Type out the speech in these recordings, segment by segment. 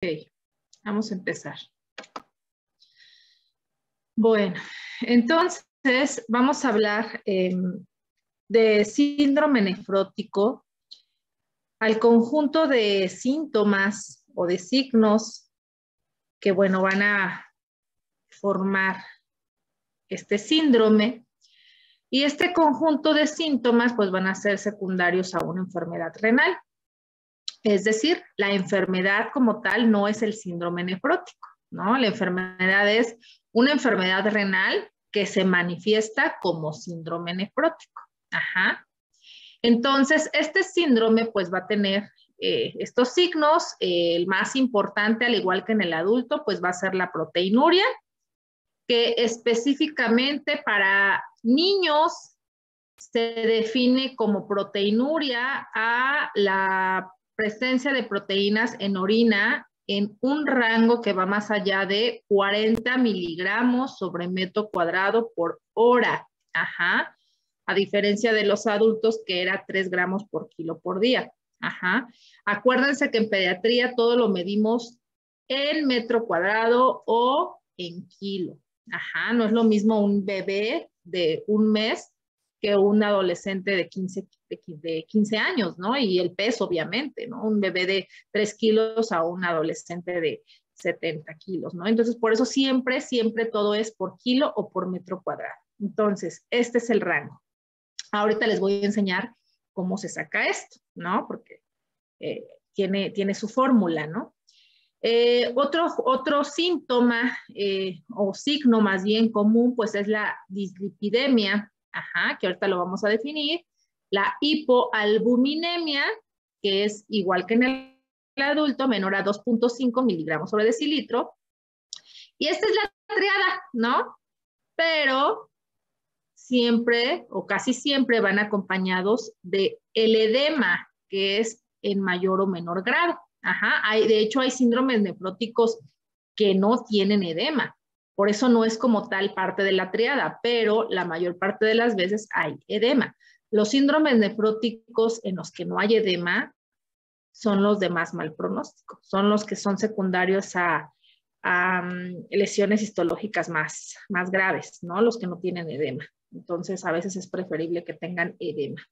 Ok, vamos a empezar. Bueno, entonces vamos a hablar de síndrome nefrótico, al conjunto de síntomas o de signos que, bueno, van a formar este síndrome. Y este conjunto de síntomas, pues, van a ser secundarios a una enfermedad renal. Es decir, la enfermedad como tal no es el síndrome nefrótico, ¿no? La enfermedad es una enfermedad renal que se manifiesta como síndrome nefrótico. Ajá. Entonces, este síndrome pues va a tener estos signos. El más importante, al igual que en el adulto, pues va a ser la proteinuria, que específicamente para niños se define como proteinuria a la presencia de proteínas en orina en un rango que va más allá de 40 miligramos sobre metro cuadrado por hora. Ajá. A diferencia de los adultos, que era 3 gramos por kilo por día. Ajá. Acuérdense que en pediatría todo lo medimos en metro cuadrado o en kilo. Ajá. No es lo mismo un bebé de un mes que un adolescente de 15 años, ¿no? Y el peso, obviamente, ¿no? Un bebé de 3 kilos a un adolescente de 70 kilos, ¿no? Entonces, por eso siempre todo es por kilo o por metro cuadrado. Entonces, este es el rango. Ahorita les voy a enseñar cómo se saca esto, ¿no? Porque tiene su fórmula, ¿no? Otro síntoma o signo más bien común, pues es la dislipidemia, ajá, que ahorita lo vamos a definir, la hipoalbuminemia, que es igual que en el adulto, menor a 2.5 miligramos sobre decilitro, y esta es la triada, ¿no? Pero siempre o casi siempre van acompañados de el edema, que es en mayor o menor grado. Ajá. De hecho, hay síndromes nefróticos que no tienen edema. Por eso no es como tal parte de la triada, pero la mayor parte de las veces hay edema. Los síndromes nefróticos en los que no hay edema son los de más mal pronóstico, son los que son secundarios a lesiones histológicas más graves, ¿no? Los que no tienen edema. Entonces, a veces es preferible que tengan edema.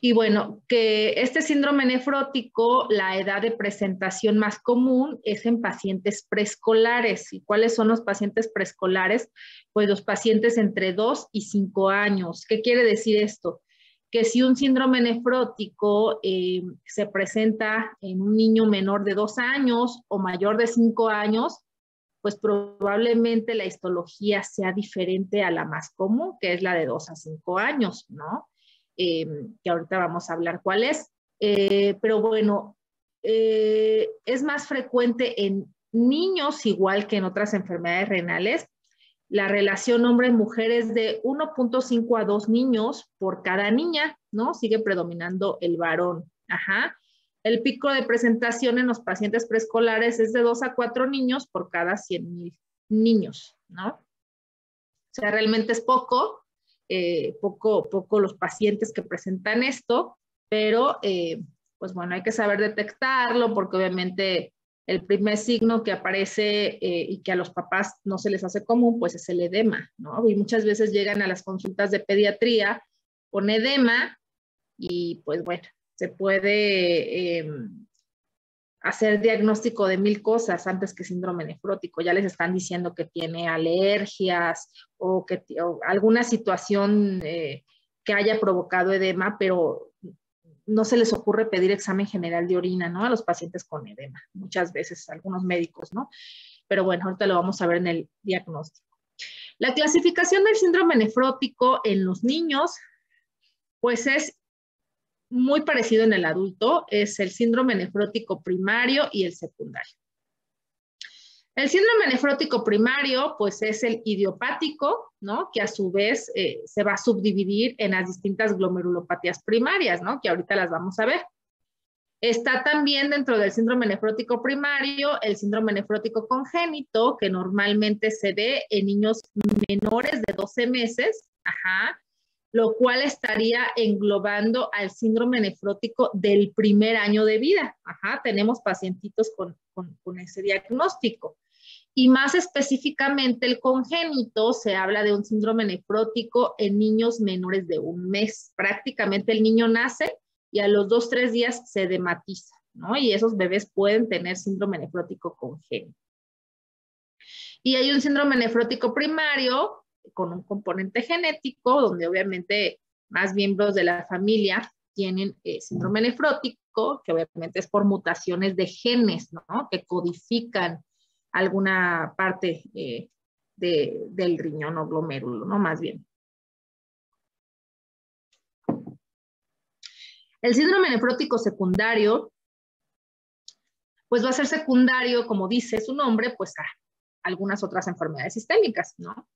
Y bueno, que este síndrome nefrótico, la edad de presentación más común es en pacientes preescolares. ¿Y cuáles son los pacientes preescolares? Pues los pacientes entre 2 y 5 años. ¿Qué quiere decir esto? Que si un síndrome nefrótico se presenta en un niño menor de 2 años o mayor de 5 años, pues probablemente la histología sea diferente a la más común, que es la de 2 a 5 años, ¿no? Que ahorita vamos a hablar cuál es. Pero bueno, es más frecuente en niños, igual que en otras enfermedades renales. La relación hombre-mujer es de 1.5 a 2 niños por cada niña, ¿no? Sigue predominando el varón. Ajá. El pico de presentación en los pacientes preescolares es de 2 a 4 niños por cada 100,000 niños, ¿no? O sea, realmente es poco los pacientes que presentan esto, pero pues bueno, hay que saber detectarlo porque obviamente el primer signo que aparece y que a los papás no se les hace común, pues es el edema, ¿no? Y muchas veces llegan a las consultas de pediatría con edema y pues bueno, se puede hacer diagnóstico de 1000 cosas antes que síndrome nefrótico. Ya les están diciendo que tiene alergias o alguna situación que haya provocado edema, pero no se les ocurre pedir examen general de orina, ¿no? A los pacientes con edema, muchas veces algunos médicos, ¿no? Pero bueno, ahorita lo vamos a ver en el diagnóstico. La clasificación del síndrome nefrótico en los niños, pues es muy parecido en el adulto, es el síndrome nefrótico primario y el secundario. El síndrome nefrótico primario, pues es el idiopático, ¿no? Que a su vez se va a subdividir en las distintas glomerulopatías primarias, ¿no? Que ahorita las vamos a ver. Está también dentro del síndrome nefrótico primario el síndrome nefrótico congénito, que normalmente se ve en niños menores de 12 meses, ajá, lo cual estaría englobando al síndrome nefrótico del primer año de vida. Ajá, tenemos pacientitos con ese diagnóstico. Y más específicamente el congénito, se habla de un síndrome nefrótico en niños menores de 1 mes. Prácticamente el niño nace y a los 2, 3 días se dematiza, ¿no? Y esos bebés pueden tener síndrome nefrótico congénito. Y hay un síndrome nefrótico primario con un componente genético, donde obviamente más miembros de la familia tienen síndrome nefrótico, que obviamente es por mutaciones de genes, ¿no? Que codifican alguna parte del riñón o glomérulo, ¿no? Más bien. El síndrome nefrótico secundario, pues va a ser secundario, como dice su nombre, pues a algunas otras enfermedades sistémicas, ¿no?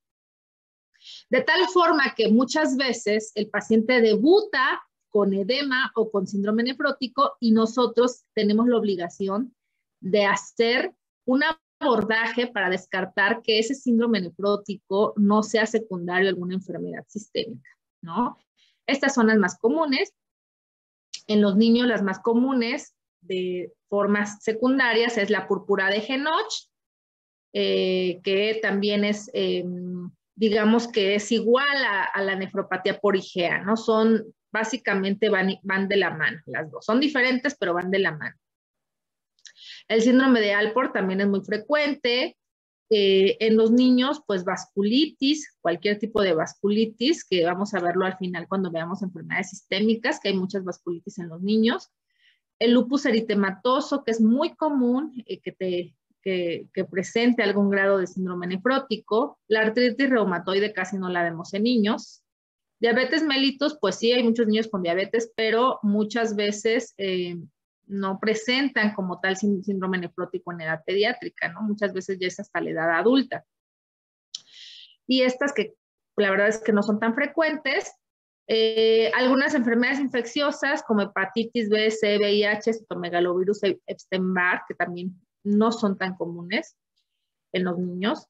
De tal forma que muchas veces el paciente debuta con edema o con síndrome nefrótico y nosotros tenemos la obligación de hacer un abordaje para descartar que ese síndrome nefrótico no sea secundario a alguna enfermedad sistémica, ¿no? Estas son las más comunes. En los niños, las más comunes de formas secundarias es la púrpura de Henoch, que también es, digamos que es igual a la nefropatía por IgA, ¿no? Son, básicamente van de la mano, las dos. Son diferentes, pero van de la mano. El síndrome de Alport también es muy frecuente. En los niños, pues vasculitis, cualquier tipo de vasculitis, que vamos a verlo al final cuando veamos enfermedades sistémicas, que hay muchas vasculitis en los niños. El lupus eritematoso, que es muy común que presente algún grado de síndrome nefrótico. La artritis reumatoide casi no la vemos en niños. Diabetes mellitus, pues sí, hay muchos niños con diabetes, pero muchas veces no presentan como tal síndrome nefrótico en edad pediátrica, ¿no? Muchas veces ya es hasta la edad adulta. Y estas que la verdad es que no son tan frecuentes. Algunas enfermedades infecciosas como hepatitis B, C, VIH, citomegalovirus, Epstein-Barr, que también no son tan comunes en los niños.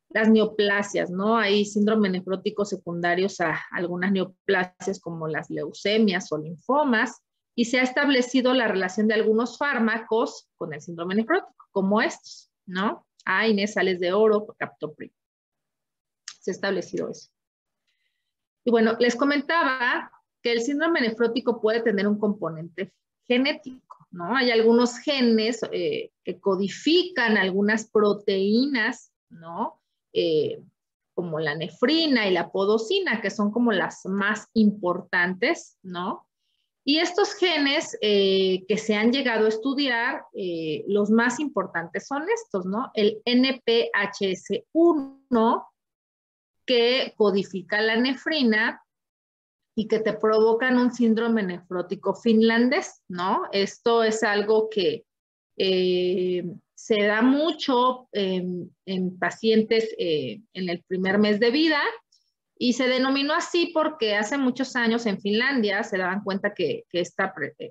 Las neoplasias, ¿no? Hay síndrome nefróticos secundarios a algunas neoplasias como las leucemias o linfomas, y se ha establecido la relación de algunos fármacos con el síndrome nefrótico, como estos, ¿no? AINES, sales de oro, captopril. Se ha establecido eso. Y bueno, les comentaba que el síndrome nefrótico puede tener un componente genético, ¿no? Hay algunos genes que codifican algunas proteínas, ¿no? Como la nefrina y la podosina, que son como las más importantes, ¿no? Y estos genes que se han llegado a estudiar, los más importantes son estos, ¿no? El NPHS1, que codifica la nefrina y que te provocan un síndrome nefrótico finlandés, ¿no? Esto es algo que se da mucho en pacientes en el primer mes de vida, y se denominó así porque hace muchos años en Finlandia se daban cuenta que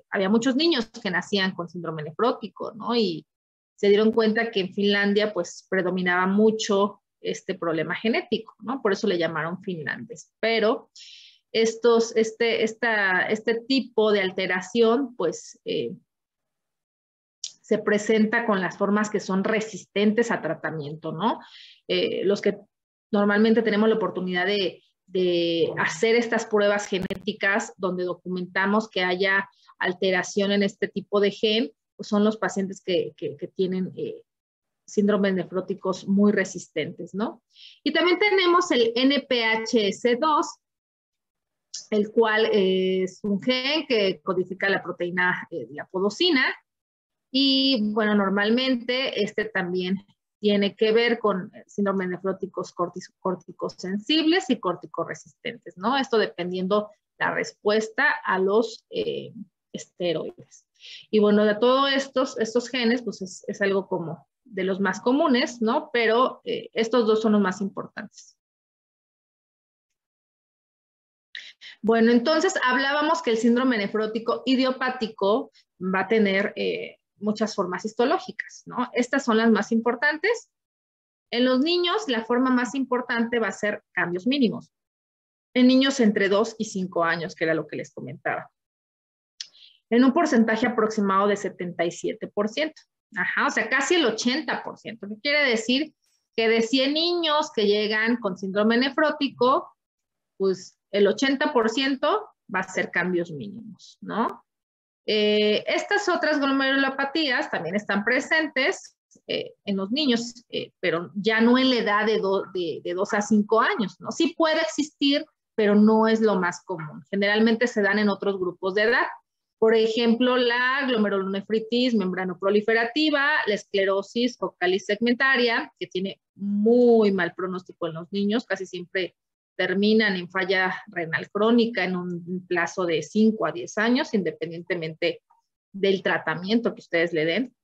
había muchos niños que nacían con síndrome nefrótico, ¿no? Y se dieron cuenta que en Finlandia pues predominaba mucho este problema genético, ¿no? Por eso le llamaron finlandés. Pero este tipo de alteración pues se presenta con las formas que son resistentes a tratamiento, ¿no? Los que normalmente tenemos la oportunidad de hacer estas pruebas genéticas donde documentamos que haya alteración en este tipo de gen, pues son los pacientes que tienen síndromes nefróticos muy resistentes, ¿no? Y también tenemos el NPHS2, el cual es un gen que codifica la proteína de la podosina, y bueno, normalmente este también tiene que ver con síndromes nefróticos corticosensibles y corticoresistentes, ¿no? Esto dependiendo la respuesta a los esteroides. Y bueno, de todos estos genes, pues es algo como de los más comunes, ¿no? Pero estos dos son los más importantes. Bueno, entonces hablábamos que el síndrome nefrótico idiopático va a tener muchas formas histológicas, ¿no? Estas son las más importantes. En los niños, la forma más importante va a ser cambios mínimos. en niños entre 2 y 5 años, que era lo que les comentaba. En un porcentaje aproximado de 77%. Ajá, o sea, casi el 80%. ¿Qué quiere decir? Que de 100 niños que llegan con síndrome nefrótico, pues el 80% va a ser cambios mínimos, ¿no? Estas otras glomerulopatías también están presentes en los niños, pero ya no en la edad de 2 a 5 años, ¿no? Sí puede existir, pero no es lo más común. Generalmente se dan en otros grupos de edad. Por ejemplo, la glomerulonefritis membranoproliferativa, la esclerosis focal y segmentaria, que tiene muy mal pronóstico en los niños, casi siempre terminan en falla renal crónica en un plazo de 5 a 10 años, independientemente del tratamiento que ustedes le den.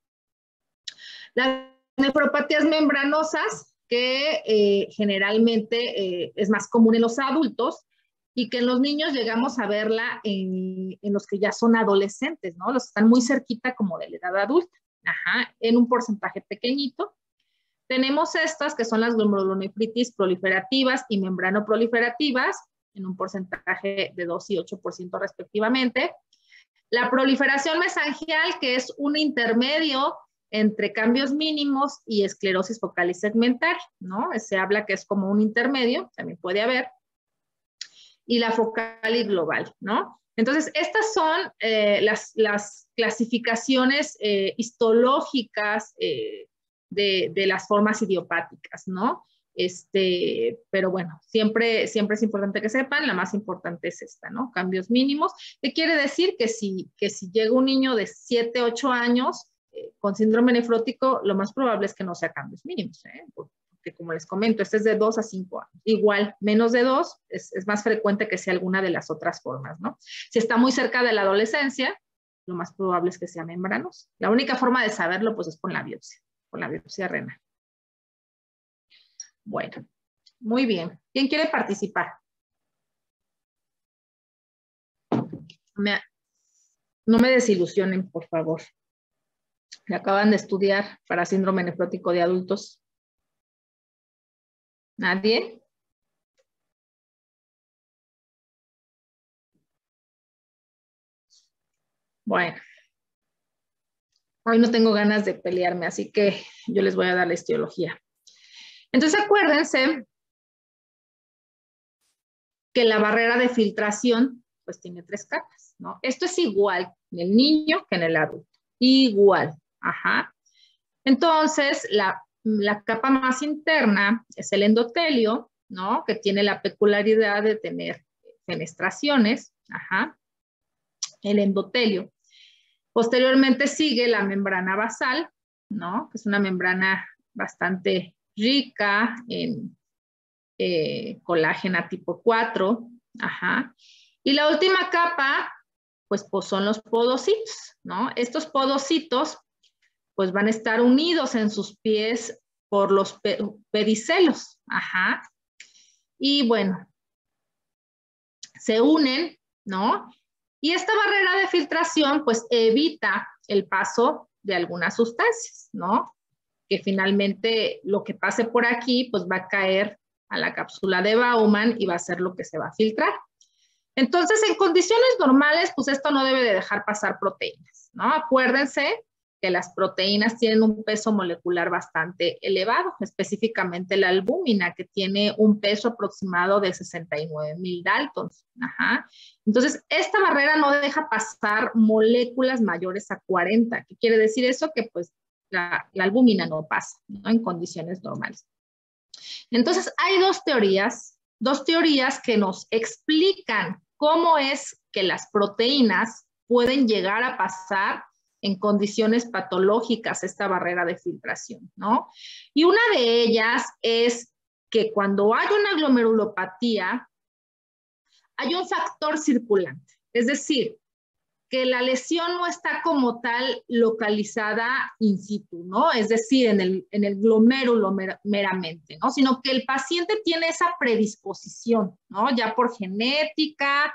Las nefropatías membranosas, que generalmente es más común en los adultos y que en los niños llegamos a verla en los que ya son adolescentes, ¿no? Los que están muy cerquita como de la edad adulta, ajá, en un porcentaje pequeñito. Tenemos estas que son las glomerulonefritis proliferativas y membranoproliferativas, en un porcentaje de 2 y 8% respectivamente. La proliferación mesangial, que es un intermedio entre cambios mínimos y esclerosis focal y segmentaria, ¿no? Se habla que es como un intermedio, también puede haber. Y la focal y global, ¿no? Entonces, estas son las clasificaciones histológicas de las formas idiopáticas, ¿no? Pero bueno, siempre es importante que sepan, la más importante es esta, ¿no? Cambios mínimos. ¿Qué quiere decir? Que si llega un niño de 7, 8 años con síndrome nefrótico, lo más probable es que no sea cambios mínimos, ¿eh? Porque como les comento, este es de 2 a 5 años. Igual, menos de 2 es más frecuente que sea alguna de las otras formas, ¿no? Si está muy cerca de la adolescencia, lo más probable es que sea membranos. La única forma de saberlo, pues, es con la biopsia renal. Bueno, muy bien. ¿Quién quiere participar? No me desilusionen, por favor. Me acaban de estudiar para síndrome nefrótico de adultos. ¿Nadie? Bueno. Hoy no tengo ganas de pelearme, así que yo les voy a dar la etiología. Entonces, acuérdense que la barrera de filtración, pues tiene 3 capas, ¿no? Esto es igual en el niño que en el adulto. Igual, ajá. Entonces, la capa más interna es el endotelio, ¿no? Que tiene la peculiaridad de tener fenestraciones, ajá. El endotelio. Posteriormente sigue la membrana basal, ¿no? Que es una membrana bastante rica en colágeno tipo 4, ajá. Y la última capa, pues son los podocitos, ¿no? Estos podocitos, pues van a estar unidos en sus pies por los pedicelos, ajá. Y bueno, se unen, ¿no? Y esta barrera de filtración, pues, evita el paso de algunas sustancias, ¿no? Que finalmente lo que pase por aquí, pues, va a caer a la cápsula de Bowman y va a ser lo que se va a filtrar. Entonces, en condiciones normales, pues, esto no debe de dejar pasar proteínas, ¿no? Acuérdense que las proteínas tienen un peso molecular bastante elevado, específicamente la albúmina, que tiene un peso aproximado de 69,000 Daltons. Ajá. Entonces, esta barrera no deja pasar moléculas mayores a 40. ¿Qué quiere decir eso? Que pues la albúmina no pasa, ¿no? En condiciones normales. Entonces, hay dos teorías que nos explican cómo es que las proteínas pueden llegar a pasar en condiciones patológicas esta barrera de filtración, ¿no? Y una de ellas es que cuando hay una glomerulopatía, hay un factor circulante, es decir, que la lesión no está como tal localizada in situ, ¿no? Es decir, en el glomérulo meramente, ¿no? Sino que el paciente tiene esa predisposición, ¿no? Ya por genética,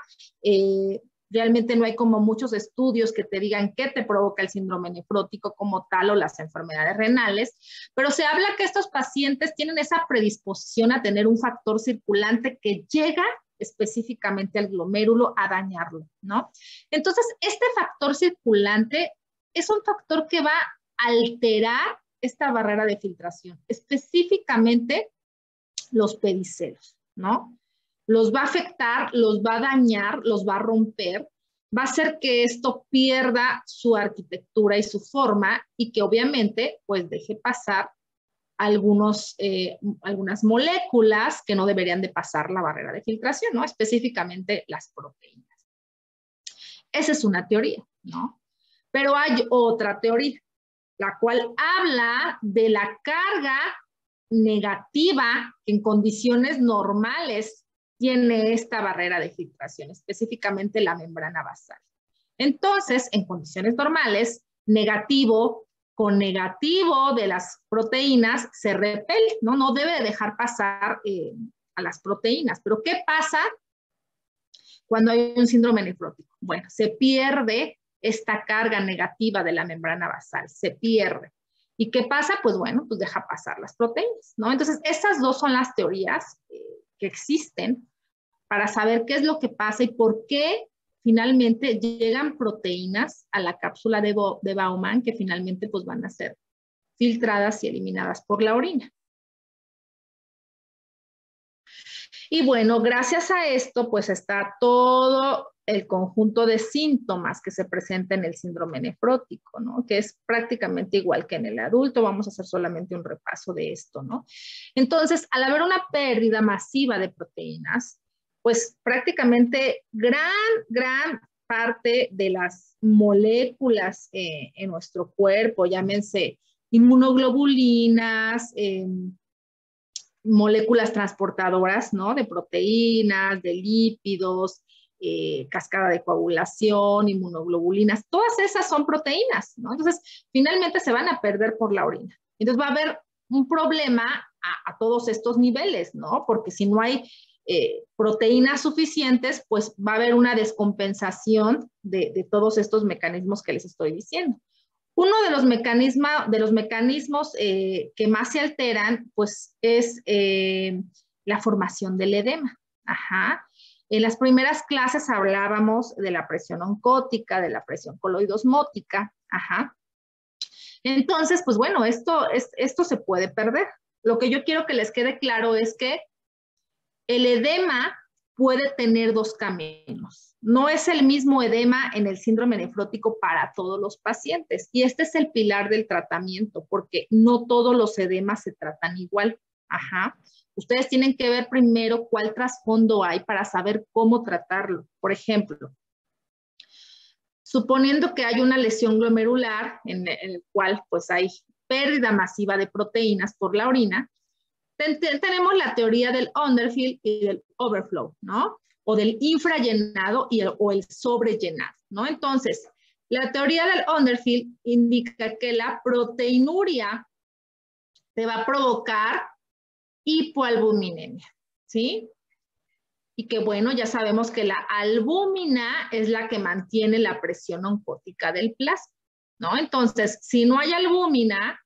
realmente no hay como muchos estudios que te digan qué te provoca el síndrome nefrótico como tal o las enfermedades renales, pero se habla que estos pacientes tienen esa predisposición a tener un factor circulante que llega específicamente al glomérulo a dañarlo, ¿no? Entonces, este factor circulante es un factor que va a alterar esta barrera de filtración, específicamente los pedicelos, ¿no? Los va a afectar, los va a dañar, los va a romper, va a hacer que esto pierda su arquitectura y su forma y que obviamente pues deje pasar algunas moléculas que no deberían de pasar la barrera de filtración, ¿no? Específicamente las proteínas. Esa es una teoría, ¿no? Pero hay otra teoría, la cual habla de la carga negativa que en condiciones normales tiene esta barrera de filtración, específicamente la membrana basal. Entonces, en condiciones normales, negativo con negativo de las proteínas se repele, ¿no? No debe dejar pasar a las proteínas. Pero ¿qué pasa cuando hay un síndrome nefrótico? Bueno, se pierde esta carga negativa de la membrana basal, se pierde. ¿Y qué pasa? Pues bueno, pues deja pasar las proteínas, ¿no? Entonces, estas dos son las teorías que existen para saber qué es lo que pasa y por qué finalmente llegan proteínas a la cápsula de Bowman que finalmente pues van a ser filtradas y eliminadas por la orina. Y bueno, gracias a esto pues está todo el conjunto de síntomas que se presenta en el síndrome nefrótico, ¿no? Que es prácticamente igual que en el adulto. Vamos a hacer solamente un repaso de esto, ¿no? Entonces, al haber una pérdida masiva de proteínas, pues prácticamente gran parte de las moléculas en nuestro cuerpo, llámense inmunoglobulinas, moléculas transportadoras, ¿no? De proteínas, de lípidos, cascada de coagulación, inmunoglobulinas, todas esas son proteínas, ¿no? Entonces, finalmente se van a perder por la orina. Entonces va a haber un problema a todos estos niveles, ¿no? Porque si no hay proteínas suficientes, pues va a haber una descompensación de todos estos mecanismos que les estoy diciendo. Uno de los mecanismos que más se alteran, pues, es la formación del edema. Ajá. En las primeras clases hablábamos de la presión oncótica, de la presión coloidosmótica. Ajá. Entonces, pues bueno, esto se puede perder. Lo que yo quiero que les quede claro es que el edema puede tener dos caminos. No es el mismo edema en el síndrome nefrótico para todos los pacientes. Y este es el pilar del tratamiento, porque no todos los edemas se tratan igual. Ajá. Ustedes tienen que ver primero cuál trasfondo hay para saber cómo tratarlo. Por ejemplo, suponiendo que hay una lesión glomerular en el cual pues hay pérdida masiva de proteínas por la orina, tenemos la teoría del underfill y del overflow, ¿no? O del infrallenado o el sobrellenado, ¿no? Entonces, la teoría del underfill indica que la proteinuria te va a provocar hipoalbuminemia, ¿sí? Y que bueno, ya sabemos que la albúmina es la que mantiene la presión oncótica del plasma, ¿no? Entonces, si no hay albúmina,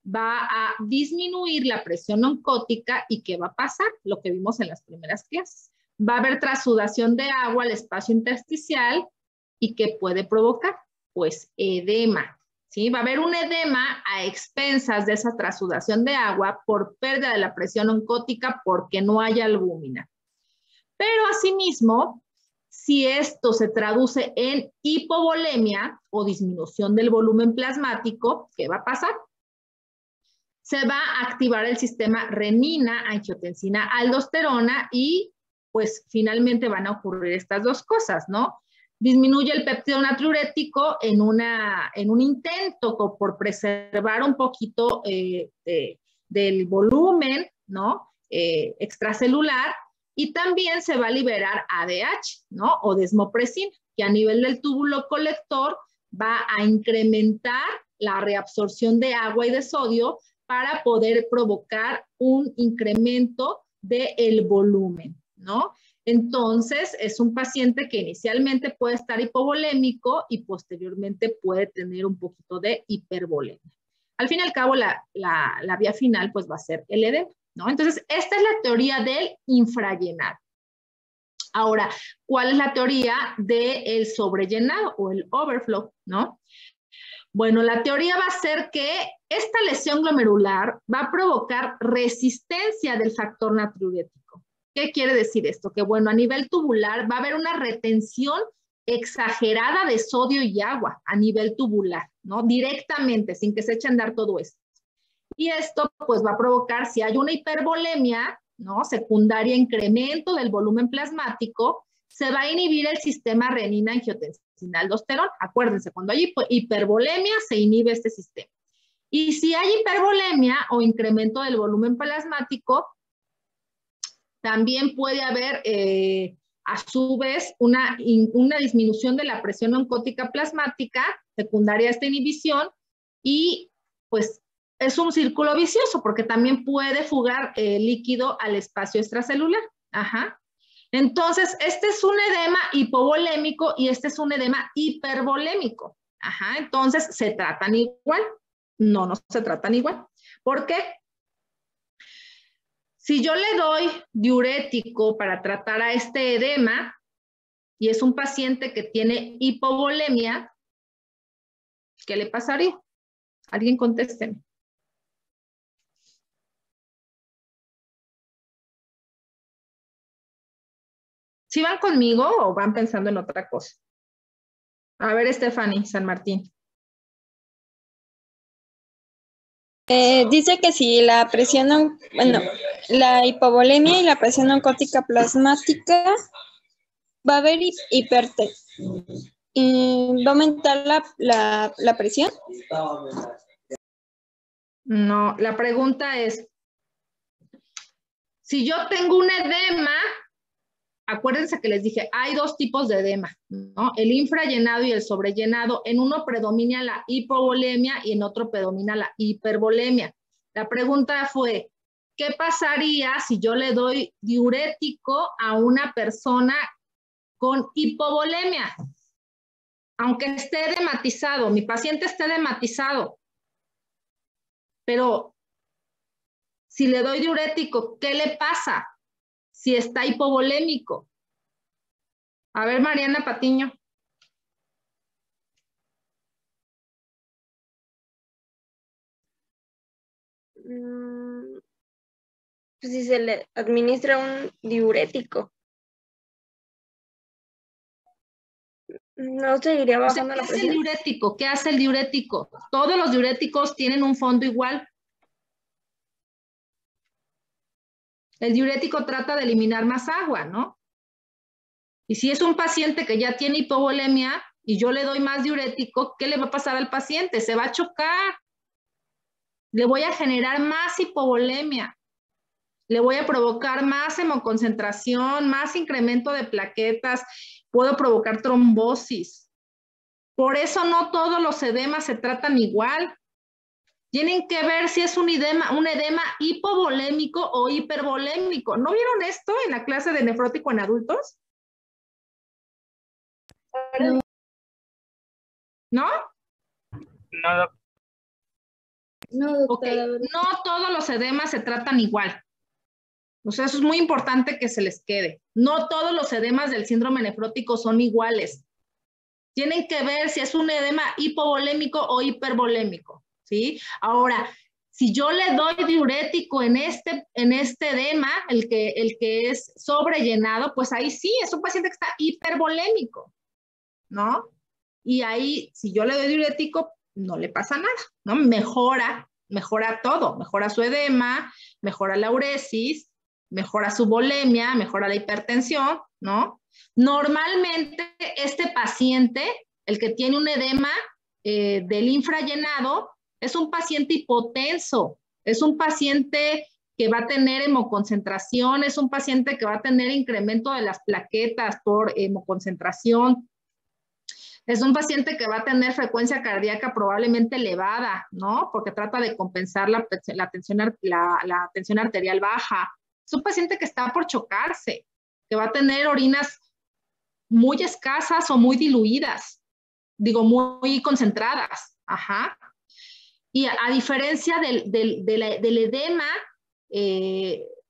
va a disminuir la presión oncótica y ¿qué va a pasar? Lo que vimos en las primeras clases. Va a haber trasudación de agua al espacio intersticial y ¿qué puede provocar? Pues edema, ¿sí? Va a haber un edema a expensas de esa trasudación de agua por pérdida de la presión oncótica porque no hay albúmina. Pero asimismo, si esto se traduce en hipovolemia o disminución del volumen plasmático, ¿qué va a pasar? Se va a activar el sistema renina, angiotensina, aldosterona y pues finalmente van a ocurrir estas dos cosas, ¿no? Disminuye el péptido natriurético en un intento por preservar un poquito del volumen, ¿no? Extracelular, y también se va a liberar ADH, ¿no? O desmopresina, que a nivel del túbulo colector va a incrementar la reabsorción de agua y de sodio para poder provocar un incremento del volumen, ¿no? Entonces, es un paciente que inicialmente puede estar hipovolémico y posteriormente puede tener un poquito de hipervolemia. Al fin y al cabo, la vía final pues va a ser el edema, ¿no? Entonces, esta es la teoría del infrallenado. Ahora, ¿cuál es la teoría del sobrellenado o el overflow, no? Bueno, la teoría va a ser que esta lesión glomerular va a provocar resistencia del factor natriurético. ¿Qué quiere decir esto? Que bueno, a nivel tubular va a haber una retención exagerada de sodio y agua a nivel tubular, ¿no? Directamente, sin que se eche a andar todo esto. Y esto pues va a provocar, si hay una hipervolemia, ¿no? Secundaria, incremento del volumen plasmático, se va a inhibir el sistema renina-angiotensina-aldosterona. Acuérdense, cuando hay hipervolemia se inhibe este sistema. Y si hay hipervolemia o incremento del volumen plasmático, también puede haber a su vez una disminución de la presión oncótica plasmática secundaria a esta inhibición y pues es un círculo vicioso porque también puede fugar líquido al espacio extracelular. Ajá. Entonces, este es un edema hipovolémico y este es un edema hipervolémico. Ajá. Entonces, ¿se tratan igual? No, no se tratan igual. ¿Por qué? Si yo le doy diurético para tratar a este edema y es un paciente que tiene hipovolemia, ¿qué le pasaría? Alguien contésteme. ¿Sí van conmigo o van pensando en otra cosa? A ver, Stephanie, San Martín. Dice que si la presión, bueno, la hipovolemia y la presión oncótica plasmática va a haber hipertensión. ¿Va a aumentar la presión? No, la pregunta es, si yo tengo un edema, acuérdense que les dije, hay dos tipos de edema, ¿no? El infrallenado y el sobrellenado. En uno predomina la hipovolemia y en otro predomina la hipervolemia. La pregunta fue, ¿qué pasaría si yo le doy diurético a una persona con hipovolemia? Aunque esté edematizado, mi paciente esté edematizado, pero si le doy diurético, ¿qué le pasa si está hipovolémico? A ver, Mariana Patiño. Pues si se le administra un diurético, no seguiría bajando la presión. ¿Qué hace el diurético? ¿Qué hace el diurético? Todos los diuréticos tienen un fondo igual. El diurético trata de eliminar más agua, ¿no? Y si es un paciente que ya tiene hipovolemia y yo le doy más diurético, ¿qué le va a pasar al paciente? Se va a chocar. Le voy a generar más hipovolemia. Le voy a provocar más hemoconcentración, más incremento de plaquetas. Puedo provocar trombosis. Por eso no todos los edemas se tratan igual. Tienen que ver si es un edema hipovolémico o hipervolémico. ¿No vieron esto en la clase de nefrótico en adultos? ¿No? No, No, doctora. Okay. No todos los edemas se tratan igual. O sea, eso es muy importante que se les quede. No todos los edemas del síndrome nefrótico son iguales. Tienen que ver si es un edema hipovolémico o hipervolémico, ¿sí? Ahora, si yo le doy diurético en este edema, el que es sobrellenado, pues ahí sí, es un paciente que está hipervolémico, ¿no? Y ahí, si yo le doy diurético, no le pasa nada, ¿no? Mejora todo, mejora su edema, mejora la uresis, mejora su volemia, mejora la hipertensión, ¿no? Normalmente este paciente, el que tiene un edema del infrallenado, es un paciente hipotenso, es un paciente que va a tener hemoconcentración, es un paciente que va a tener incremento de las plaquetas por hemoconcentración, es un paciente que va a tener frecuencia cardíaca probablemente elevada, ¿no? Porque trata de compensar la tensión arterial baja. Es un paciente que está por chocarse, que va a tener orinas muy escasas o muy diluidas, digo, muy concentradas. Ajá. Y a diferencia del edema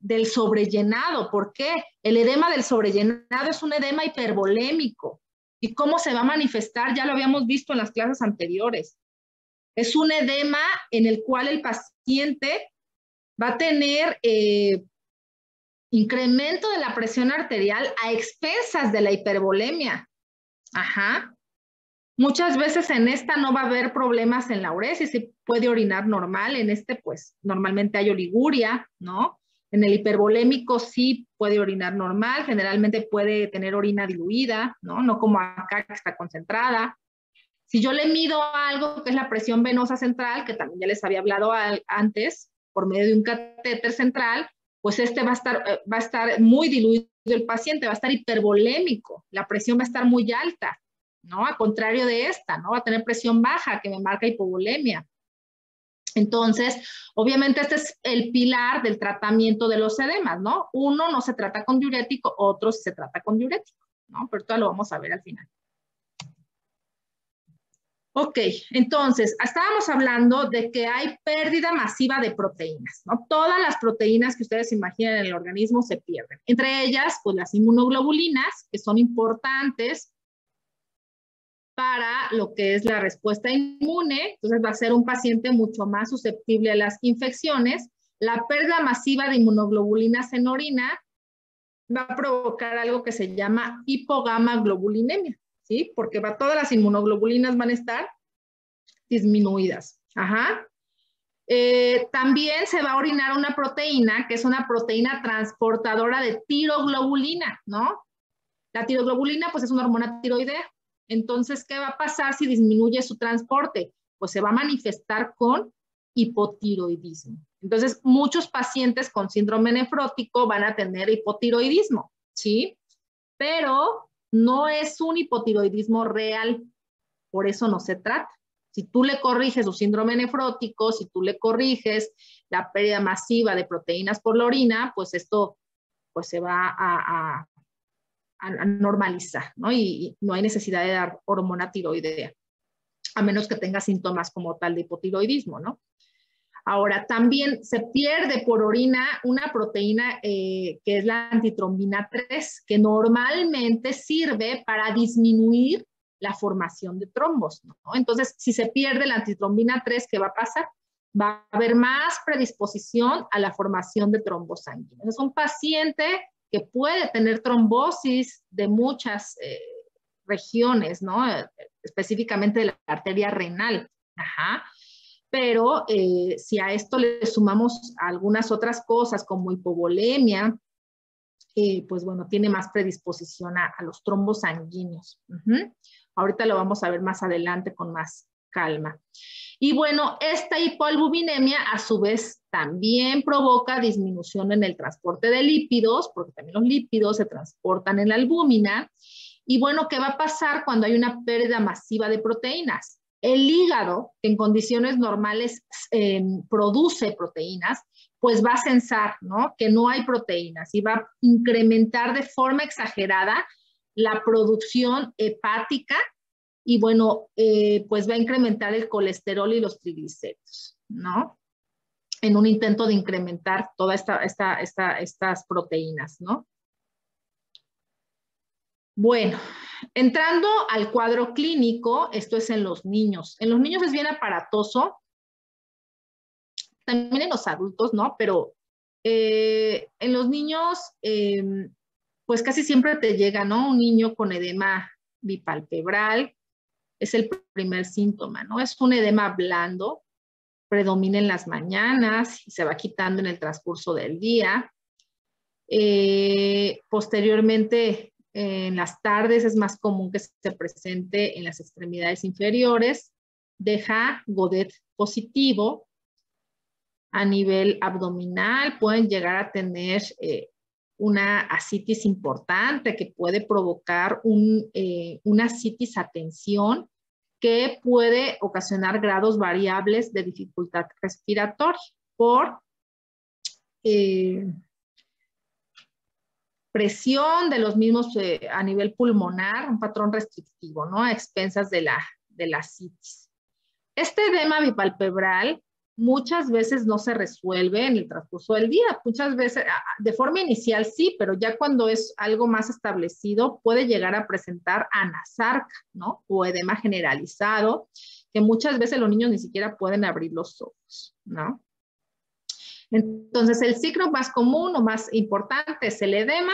del sobrellenado. ¿Por qué? El edema del sobrellenado es un edema hipervolémico. ¿Y cómo se va a manifestar? Ya lo habíamos visto en las clases anteriores. Es un edema en el cual el paciente va a tener incremento de la presión arterial a expensas de la hipervolemia. Ajá. Muchas veces en esta no va a haber problemas en la uresis, se puede orinar normal. En este, pues, normalmente hay oliguria, ¿no? En el hipervolémico sí puede orinar normal, generalmente puede tener orina diluida, ¿no? No como acá que está concentrada. Si yo le mido algo que es la presión venosa central, que también ya les había hablado antes, por medio de un catéter central, pues este va a estar muy diluido el paciente, va a estar hipervolémico, la presión va a estar muy alta, ¿no? A contrario de esta, ¿no? Va a tener presión baja que me marca hipovolemia. Entonces, obviamente este es el pilar del tratamiento de los edemas, ¿no? Uno no se trata con diurético, otro sí se trata con diurético, ¿no? Pero todo lo vamos a ver al final. Ok, entonces, estábamos hablando de que hay pérdida masiva de proteínas, ¿no? Todas las proteínas que ustedes imaginen en el organismo se pierden. Entre ellas, pues las inmunoglobulinas, que son importantes para lo que es la respuesta inmune. Entonces va a ser un paciente mucho más susceptible a las infecciones. La pérdida masiva de inmunoglobulinas en orina va a provocar algo que se llama hipogamaglobulinemia, ¿sí? Porque todas las inmunoglobulinas van a estar disminuidas. Ajá. También se va a orinar una proteína, que es una proteína transportadora de tiroglobulina, ¿no? La tiroglobulina, pues, es una hormona tiroidea. Entonces, ¿qué va a pasar si disminuye su transporte? Pues se va a manifestar con hipotiroidismo. Entonces, muchos pacientes con síndrome nefrótico van a tener hipotiroidismo, ¿sí? Pero no es un hipotiroidismo real, por eso no se trata. Si tú le corriges su síndrome nefrótico, si tú le corriges la pérdida masiva de proteínas por la orina, pues esto pues se va a normalizar, ¿no? Y no hay necesidad de dar hormona tiroidea, a menos que tenga síntomas como tal de hipotiroidismo, ¿no? Ahora, también se pierde por orina una proteína que es la antitrombina 3, que normalmente sirve para disminuir la formación de trombos, ¿no? Entonces, si se pierde la antitrombina 3, ¿qué va a pasar? Va a haber más predisposición a la formación de trombos sanguíneos. Es un paciente que puede tener trombosis de muchas regiones, ¿no? Específicamente de la arteria renal. Ajá. Pero si a esto le sumamos algunas otras cosas como hipovolemia, pues bueno, tiene más predisposición a los trombos sanguíneos. Ahorita lo vamos a ver más adelante con más calma. Y bueno, esta hipoalbuminemia a su vez también provoca disminución en el transporte de lípidos, porque también los lípidos se transportan en la albúmina. Y bueno, ¿qué va a pasar cuando hay una pérdida masiva de proteínas? El hígado, que en condiciones normales produce proteínas, pues va a sensar, ¿no? Que no hay proteínas y va a incrementar de forma exagerada la producción hepática y bueno, pues va a incrementar el colesterol y los triglicéridos, ¿no? En un intento de incrementar todas estas proteínas, ¿no? Bueno, entrando al cuadro clínico, esto es en los niños. En los niños es bien aparatoso, también en los adultos, ¿no? Pero en los niños, pues casi siempre te llega, ¿no? Un niño con edema bipalpebral, es el primer síntoma, ¿no? Es un edema blando, predomina en las mañanas y se va quitando en el transcurso del día. Posteriormente, en las tardes es más común que se presente en las extremidades inferiores, deja Godet positivo. A nivel abdominal pueden llegar a tener una ascitis importante que puede provocar una ascitis a tensión que puede ocasionar grados variables de dificultad respiratoria por presión de los mismos a nivel pulmonar, un patrón restrictivo, ¿no? A expensas de la ascitis. Este edema bipalpebral muchas veces no se resuelve en el transcurso del día. Muchas veces, de forma inicial sí, pero ya cuando es algo más establecido, puede llegar a presentar anasarca, ¿no? O edema generalizado, que muchas veces los niños ni siquiera pueden abrir los ojos, ¿no? Entonces, el signo más común o más importante es el edema.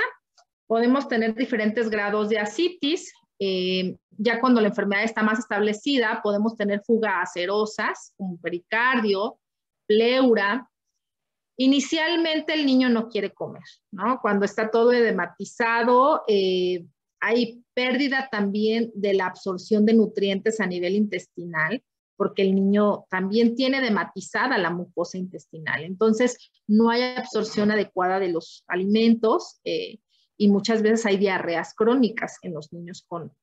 Podemos tener diferentes grados de ascitis. Ya cuando la enfermedad está más establecida, podemos tener fugas acerosas, como pericardio, pleura. Inicialmente el niño no quiere comer, ¿no? Cuando está todo edematizado, hay pérdida también de la absorción de nutrientes a nivel intestinal, porque el niño también tiene edematizada la mucosa intestinal. Entonces, no hay absorción adecuada de los alimentos, y muchas veces hay diarreas crónicas en los niños con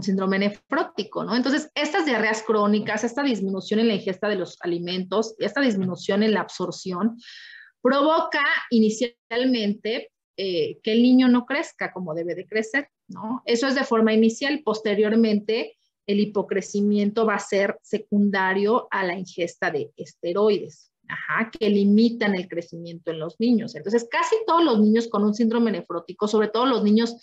síndrome nefrótico, ¿no? Entonces, estas diarreas crónicas, esta disminución en la ingesta de los alimentos, esta disminución en la absorción, provoca inicialmente que el niño no crezca como debe de crecer, ¿no? Eso es de forma inicial. Posteriormente, el hipocrecimiento va a ser secundario a la ingesta de esteroides, que limitan el crecimiento en los niños. Entonces, casi todos los niños con un síndrome nefrótico, sobre todo los niños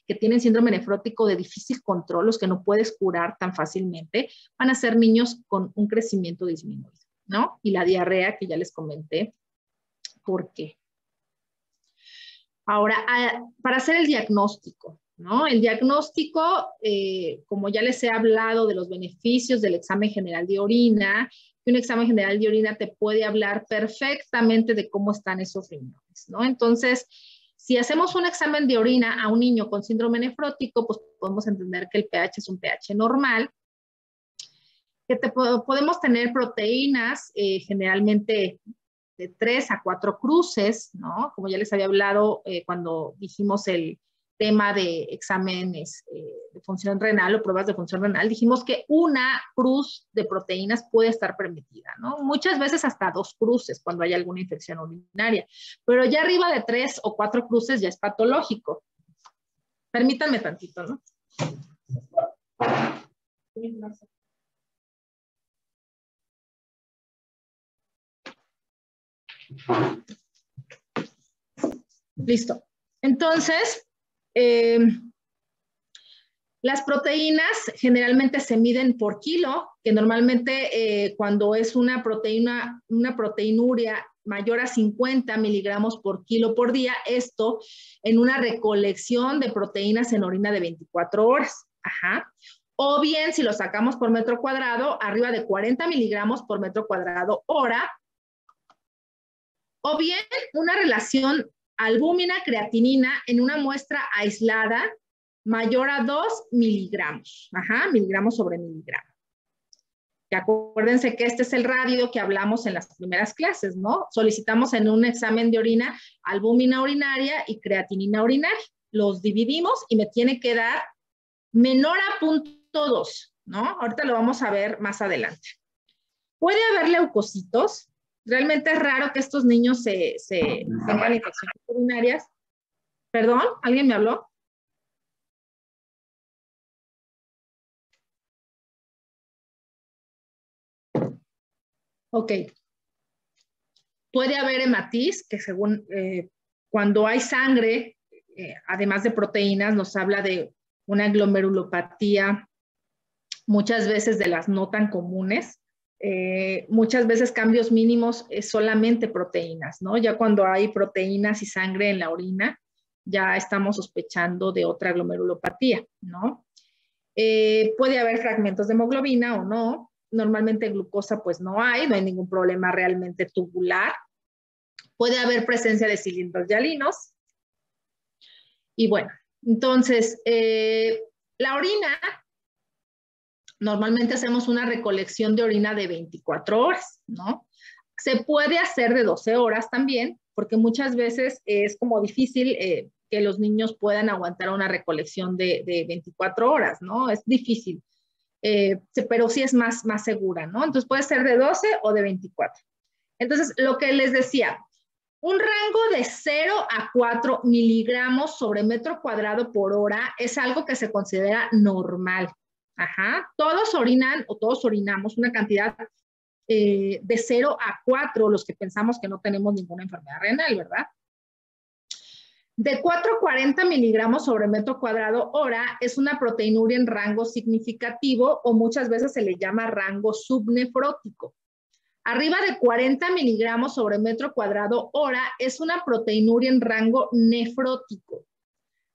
que tienen síndrome nefrótico de difícil control, los que no puedes curar tan fácilmente, van a ser niños con un crecimiento disminuido, ¿no? Y la diarrea, que ya les comenté por qué. Ahora, para hacer el diagnóstico, ¿no? El diagnóstico, como ya les he hablado de los beneficios del examen general de orina, que un examen general de orina te puede hablar perfectamente de cómo están esos riñones, ¿no? Entonces, si hacemos un examen de orina a un niño con síndrome nefrótico, pues podemos entender que el pH es un pH normal, que podemos tener proteínas generalmente de 3 a 4 cruces, ¿no? Como ya les había hablado cuando dijimos el tema de exámenes de función renal o pruebas de función renal, dijimos que una cruz de proteínas puede estar permitida, ¿no? Muchas veces hasta 2 cruces cuando hay alguna infección urinaria, pero ya arriba de 3 o 4 cruces ya es patológico. Permítanme tantito, ¿no? Listo. Entonces, las proteínas generalmente se miden por kilo, que normalmente cuando es una proteinuria mayor a 50 miligramos por kilo por día, esto en una recolección de proteínas en orina de 24 horas. O bien, si lo sacamos por metro cuadrado, arriba de 40 miligramos por metro cuadrado hora. O bien, una relación albúmina-creatinina en una muestra aislada mayor a 2 miligramos. Miligramos sobre miligramo. Que acuérdense que este es el radio que hablamos en las primeras clases, ¿no? Solicitamos en un examen de orina albúmina urinaria y creatinina urinaria. Los dividimos y me tiene que dar menor a 0.2, ¿no? Ahorita lo vamos a ver más adelante. Puede haber leucocitos. Realmente es raro que estos niños tengan infecciones urinarias. ¿Perdón? ¿Alguien me habló? Ok. Puede haber hematis, que según cuando hay sangre, además de proteínas, nos habla de una glomerulopatía, muchas veces de las no tan comunes. Muchas veces cambios mínimos es solamente proteínas, ¿no? Ya cuando hay proteínas y sangre en la orina, ya estamos sospechando de otra glomerulopatía, ¿no? Puede haber fragmentos de hemoglobina o no. Normalmente glucosa pues no hay ningún problema realmente tubular. Puede haber presencia de cilindros hialinos. Y bueno, entonces, la orina, normalmente hacemos una recolección de orina de 24 horas, ¿no? Se puede hacer de 12 horas también, porque muchas veces es como difícil que los niños puedan aguantar una recolección de 24 horas, ¿no? Es difícil, pero sí es más segura, ¿no? Entonces puede ser de 12 o de 24. Entonces, lo que les decía, un rango de 0 a 4 miligramos sobre metro cuadrado por hora es algo que se considera normal. Todos orinan o todos orinamos una cantidad de 0 a 4, los que pensamos que no tenemos ninguna enfermedad renal, ¿verdad? De 4 a 40 miligramos sobre metro cuadrado hora es una proteinuria en rango significativo o muchas veces se le llama rango subnefrótico. Arriba de 40 miligramos sobre metro cuadrado hora es una proteinuria en rango nefrótico.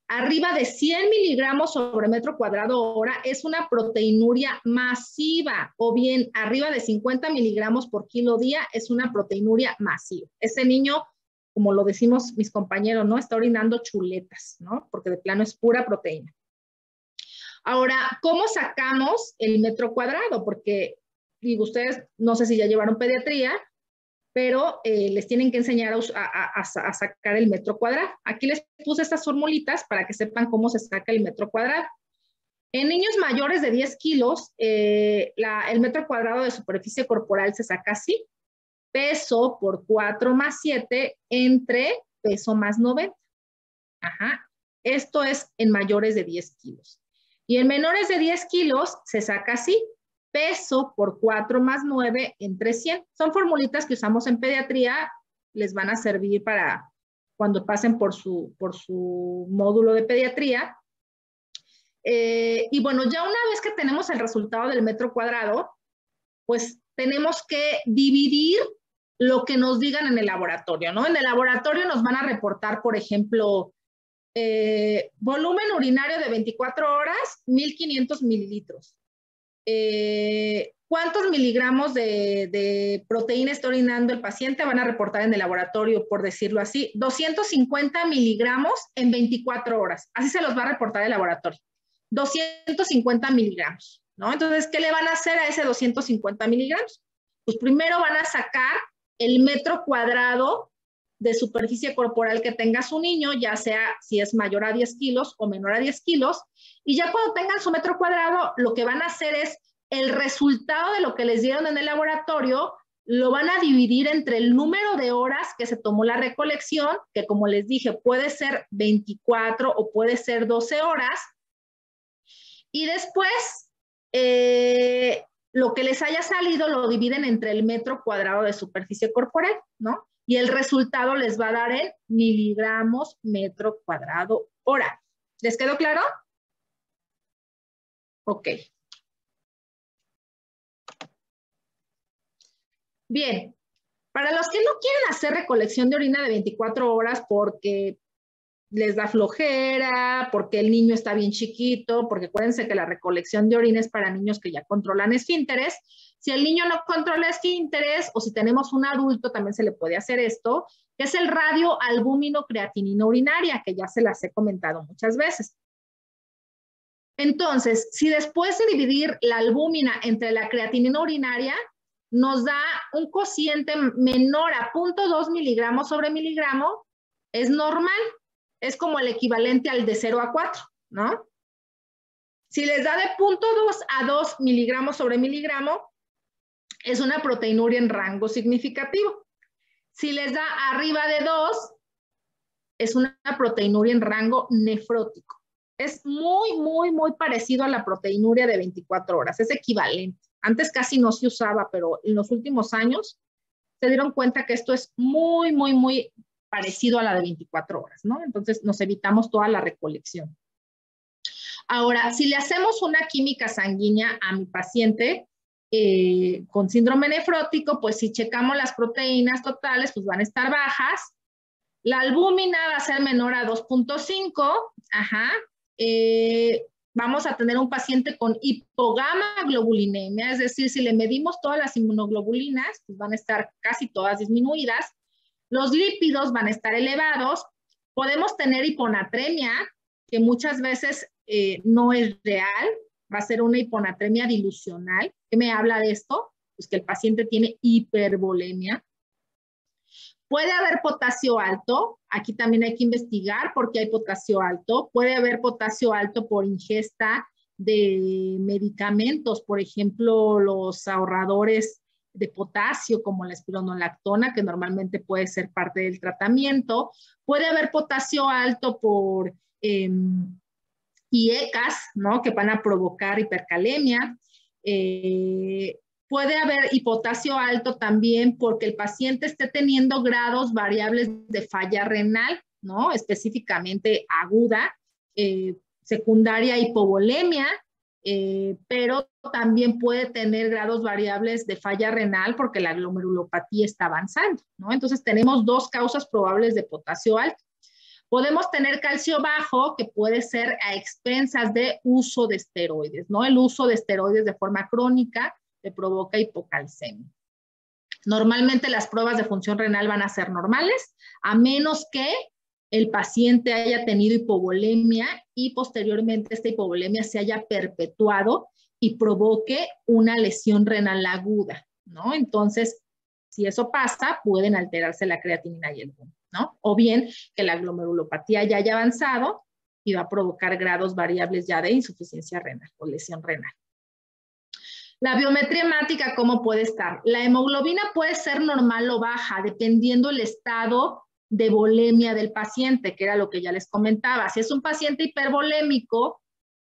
Arriba de 100 miligramos sobre metro cuadrado hora es una proteinuria masiva, o bien arriba de 50 miligramos por kilo día es una proteinuria masiva. Ese niño, como lo decimos mis compañeros, ¿no? Está orinando chuletas, ¿no? Porque de plano es pura proteína. Ahora, ¿cómo sacamos el metro cuadrado? Porque, digo, ustedes, no sé si ya llevaron pediatría, pero les tienen que enseñar a sacar el metro cuadrado. Aquí les puse estas formulitas para que sepan cómo se saca el metro cuadrado. En niños mayores de 10 kilos, el metro cuadrado de superficie corporal se saca así. Peso por 4 más 7 entre peso más 90. Ajá. Esto es en mayores de 10 kilos. Y en menores de 10 kilos se saca así. Peso por 4 más 9 entre 100. Son formulitas que usamos en pediatría, les van a servir para cuando pasen por su módulo de pediatría. Y bueno, ya una vez que tenemos el resultado del metro cuadrado, pues tenemos que dividir lo que nos digan en el laboratorio, ¿no? En el laboratorio nos van a reportar, por ejemplo, volumen urinario de 24 horas, 1500 mililitros. ¿Cuántos miligramos de proteína está orinando el paciente? Van a reportar en el laboratorio, por decirlo así, 250 miligramos en 24 horas. Así se los va a reportar el laboratorio. 250 miligramos, ¿no? Entonces, ¿qué le van a hacer a ese 250 miligramos? Pues primero van a sacar el metro cuadrado de superficie corporal que tenga su niño, ya sea si es mayor a 10 kilos o menor a 10 kilos, y ya cuando tengan su metro cuadrado, lo que van a hacer es el resultado de lo que les dieron en el laboratorio, lo van a dividir entre el número de horas que se tomó la recolección, que como les dije, puede ser 24 o puede ser 12 horas, y después lo que les haya salido lo dividen entre el metro cuadrado de superficie corporal, ¿no? Y el resultado les va a dar en miligramos metro cuadrado hora. ¿Les quedó claro? Ok. Bien. Para los que no quieren hacer recolección de orina de 24 horas porque les da flojera, porque el niño está bien chiquito, porque acuérdense que la recolección de orina es para niños que ya controlan esfínteres. Si el niño no controla esfínteres o si tenemos un adulto, también se le puede hacer esto, que es el radioalbúmino creatinina urinaria, que ya se las he comentado muchas veces. Entonces, si después de dividir la albúmina entre la creatinina urinaria, nos da un cociente menor a 0.2 miligramos sobre miligramo, es normal. Es como el equivalente al de 0 a 4, ¿no? Si les da de 0.2 a 2 miligramos sobre miligramo, es una proteinuria en rango significativo. Si les da arriba de 2, es una proteinuria en rango nefrótico. Es muy, muy, muy parecido a la proteinuria de 24 horas. Es equivalente. Antes casi no se usaba, pero en los últimos años se dieron cuenta que esto es muy, muy, muy parecido a la de 24 horas, ¿no? Entonces nos evitamos toda la recolección. Ahora, si le hacemos una química sanguínea a mi paciente con síndrome nefrótico, pues si checamos las proteínas totales, pues van a estar bajas. La albúmina va a ser menor a 2.5, ajá. Vamos a tener un paciente con hipogamaglobulinemia, es decir, si le medimos todas las inmunoglobulinas, pues van a estar casi todas disminuidas. Los lípidos van a estar elevados. Podemos tener hiponatremia, que muchas veces no es real, va a ser una hiponatremia dilucional. ¿Qué me habla de esto? Pues que el paciente tiene hipervolemia. Puede haber potasio alto, aquí también hay que investigar por qué hay potasio alto. Puede haber potasio alto por ingesta de medicamentos, por ejemplo, los ahorradores de potasio como la espironolactona, que normalmente puede ser parte del tratamiento. Puede haber potasio alto por IECAS, ¿no? Que van a provocar hipercalemia. Puede haber hipotasio alto también porque el paciente esté teniendo grados variables de falla renal, ¿no? Específicamente aguda, secundaria hipovolemia, pero también puede tener grados variables de falla renal porque la glomerulopatía está avanzando, ¿no? Entonces tenemos dos causas probables de potasio alto. Podemos tener calcio bajo, que puede ser a expensas de uso de esteroides, ¿no? El uso de esteroides de forma crónica te provoca hipocalcemia. Normalmente las pruebas de función renal van a ser normales, a menos que el paciente haya tenido hipovolemia y posteriormente esta hipovolemia se haya perpetuado y provoque una lesión renal aguda, ¿no? Entonces, si eso pasa, pueden alterarse la creatinina y el BUN, ¿no? O bien que la glomerulopatía ya haya avanzado y va a provocar grados variables ya de insuficiencia renal o lesión renal. La biometría hemática, ¿cómo puede estar? La hemoglobina puede ser normal o baja, dependiendo el estado de volemia del paciente, que era lo que ya les comentaba. Si es un paciente hipervolémico,